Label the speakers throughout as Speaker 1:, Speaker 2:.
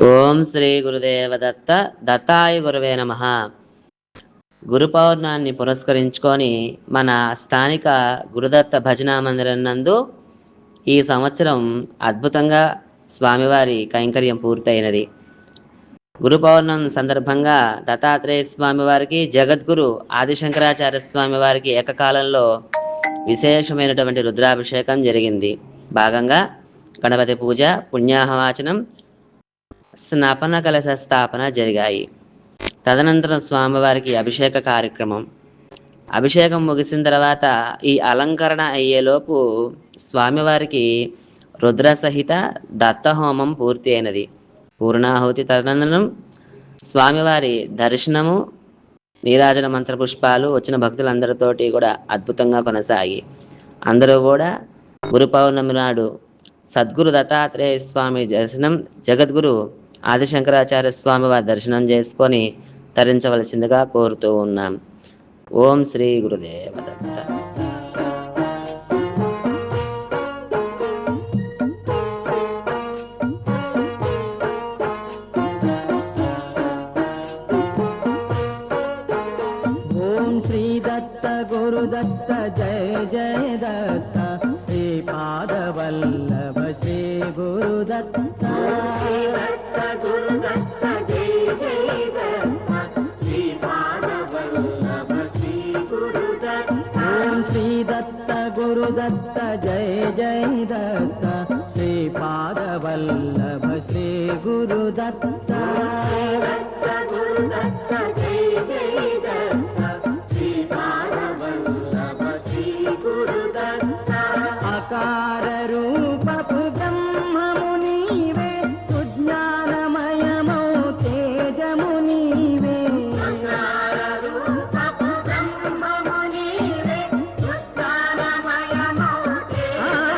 Speaker 1: ఓం శ్రీ గురుదేవ దత్త దత్తాయ గురవే నమ. గురు పౌర్ణాన్ని పురస్కరించుకొని మన స్థానిక గురుదత్త భజనా మందిరం నందు ఈ సంవత్సరం అద్భుతంగా స్వామివారి కైంకర్యం పూర్తయినది. గురు పౌర్ణమి సందర్భంగా దత్తాత్రేయ స్వామివారికి, జగద్గురు ఆదిశంకరాచార్య స్వామివారికి ఏకకాలంలో విశేషమైనటువంటి రుద్రాభిషేకం జరిగింది. భాగంగా గణపతి పూజ, పుణ్యాహవాచనం, స్నాపన కలశ స్థాపన జరిగాయి. తదనంతరం స్వామివారికి అభిషేక కార్యక్రమం. అభిషేకం ముగిసిన తర్వాత ఈ అలంకరణ అయ్యేలోపు స్వామివారికి రుద్రసహిత దత్తహోమం పూర్తి అయినది. పూర్ణాహుతి తదనంతరం స్వామివారి దర్శనము, నీరాజన మంత్రపుష్పాలు వచ్చిన భక్తులందరితోటి కూడా అద్భుతంగా కొనసాగి అందరూ కూడా గురు పౌర్ణమి నాడు సద్గురు దత్తాత్రేయ స్వామి దర్శనం, జగద్గురు ఆదిశంకరాచార్య స్వామి వారి దర్శనం చేసుకొని తరించవలసిందిగా కోరుతూ ఉన్నాం. ఓం శ్రీ గురుదేవ దత్త.
Speaker 2: ఓం శ్రీ దత్త గురు దత్త జయ జయ దత్త, శ్రీపాద వల్లభ శ్రీ గురు దత్త. శ్రీ దత్త గురు దత్త జయ జయ దత్త, శ్రీపాద వల్లభ శ్రీ గురు దత్త. ఓం శ్రీ దత్త గురు దత్త జయ జయ దత్త, శ్రీపాద వల్లభ శ్రీ గురు దత్త. శ్రీ దత్త గురు దత్త జయ జయ దత్త, శ్రీపాద వల్లభ శ్రీ గురు దత్త. అకార రూపపు బ్రహ్మము నీవే, సుజ్ఞానమయమౌ తేజము నీవే. అకార రూపపు బ్రహ్మము నీవే, సుజ్ఞానమయమౌ తేజము.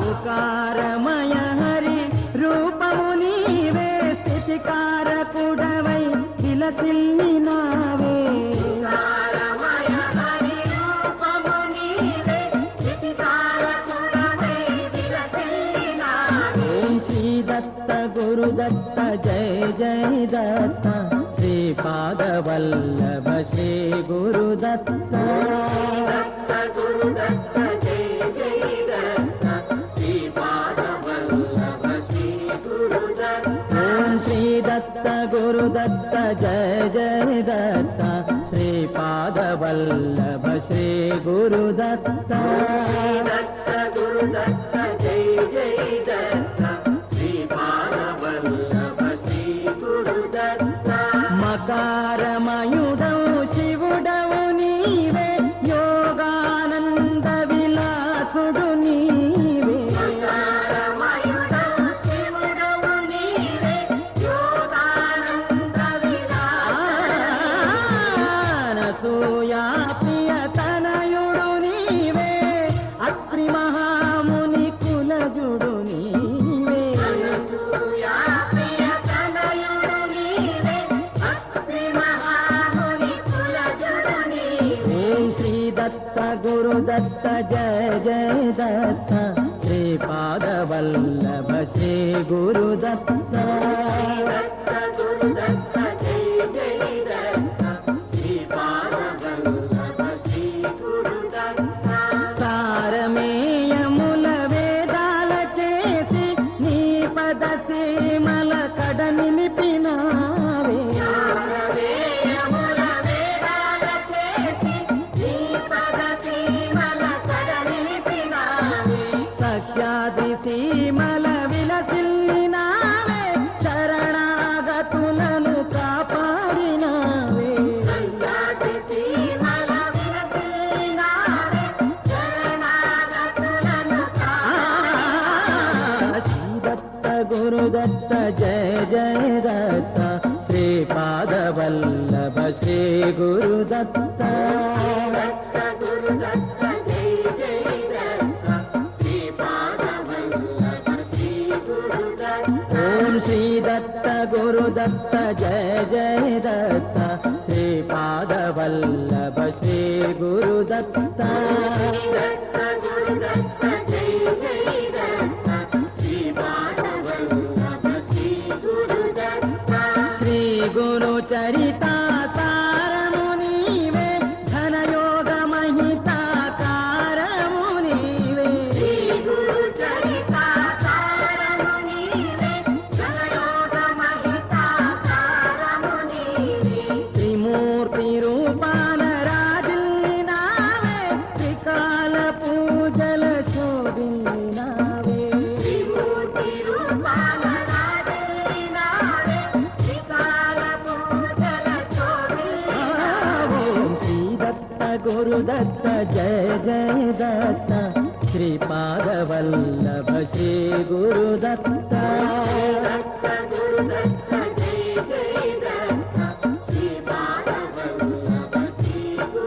Speaker 2: ఉకారమయ హరి రూపము నీవే, స్థితికారకుడవై విలసిల్లినావే. గురు దత్త జయ జయ దత్త, శ్రీపాద వల్లభ శ్రీ గురు దత్త. దత్త గురు దత్త జయ జయ దత్త, శ్రీపాద వల్లభ శ్రీ గురు దత్త. ఓం శ్రీ దత్త గురు దత్త జయ జయ దత్త, శ్రీపాద వల్లభ శ్రీ గురు దత్త. దత్త గురు దత్త జయ జయ దత్త, మకారమయుడవు శివుడవు నీవే, యోగానంద విలాసుడు నీవే. మకారమయుడవు శివుడవు నీవే, యోగానంద విలాసూయా ప్రియ తనయుడు నీవే, అత్రి మహాముని కులజుడు నీవే. అనసూయా ప్రియ తనయుడు నీవే, అత్రి మహాముని కులజుడు నీవే. ఓం శ్రీ దత్త గురు దత్త జయ జయ దత్త, శ్రీపాద వల్లభ శ్రీ గురు దత్త. దత్త గురు దత్త జయ జయ దత్త, శ్రీపాద వల్లభ శ్రీ గురు దత్త. సారమేయముల వేదాల చేసి, నీ పద సీమల కడ నిలిపినావే. సారమేయముల వేదాల చేసి, నీ పద సీమల కడ నిలిపినావే. సఖ్యాది సీమల విలసిల్లినావే, శరణాగతులను కాపాడినావే. సఖ్యాది సీమల విలసిల్లినావే, శరణాగతులను కాపాడినావే. శ్రీ దత్త గురు దత్త జయ జయ దత్త, శ్రీపాద వల్లభ శ్రీ గురు దత్త. దత్త గురు దత్త జయ జయ దత్త, శ్రీపాద వల్లభ శ్రీ గురు దత్త. ఓం శ్రీ దత్త గురు దత్త జయ జయ దత్త, శ్రీపాద వల్లభ శ్రీ గురు దత్త. దత్త గురు దత్త జయ జయ దత్త, శ్రీపాద వల్లభ శ్రీ गुरुदत्त जय जय दत्त श्रीपादवल्लभ श्री गुरुदत्त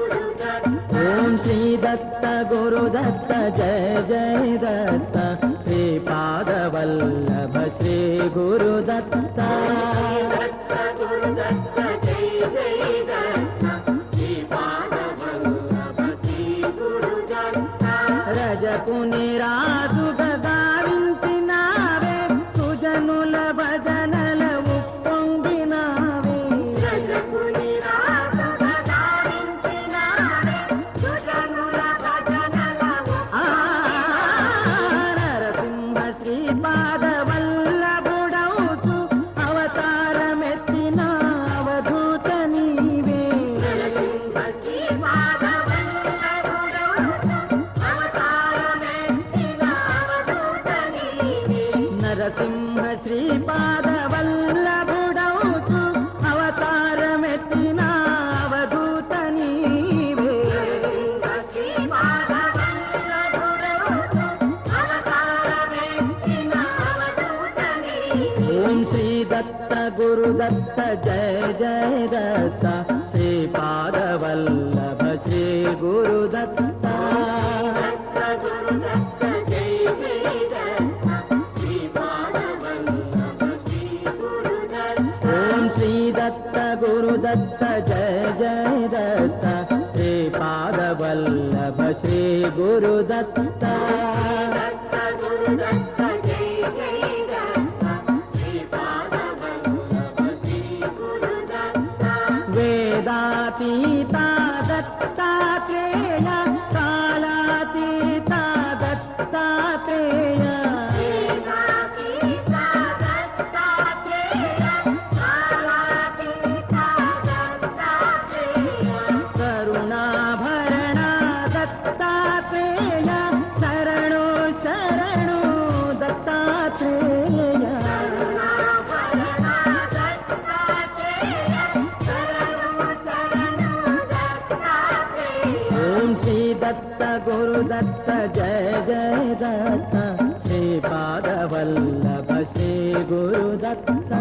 Speaker 2: ओम श्री दत्त गुरुदत्त जय जय दत्त श्रीपादवल्लभ श्री गुरुदत्त రజకుని రాజుగా గావించినావే సుజనుల భజనల ఉప్పొంగినావే రజకుని రాజుగా గావించినావే సుజనుల భజనల నరసింహ శ్రీపాద వల్లభుడౌచు అవతారమెత్తిన అవధూత నీవే నరసింహ శ్రీపాద నరసింహ శ్రీపాద వల్లభుడౌచు అవతారమెత్తిన అవధూత నీవే ఓం శ్రీ దత్త గురుదత్త జయ జయ దత్త శ్రీపాదవల్లభ శ్రీ గురుదత్త श्री दत्त गुरुदत्त जय जय दत्त श्रीपादवल्लभ श्री गुरुदत्त वेदातीता दत्तात्रेय कालातीता दत्तात्रेय दत्त गुरुदत्त जय जय दत्त श्रीपादवल्लभ श्री गुरुदत्त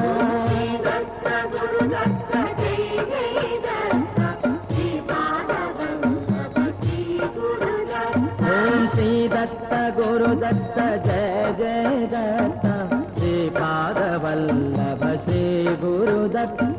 Speaker 2: ओम श्री दत्त गुरुदत्त जय जय दत्त श्रीपादवल्लभ श्री गुरुदत्त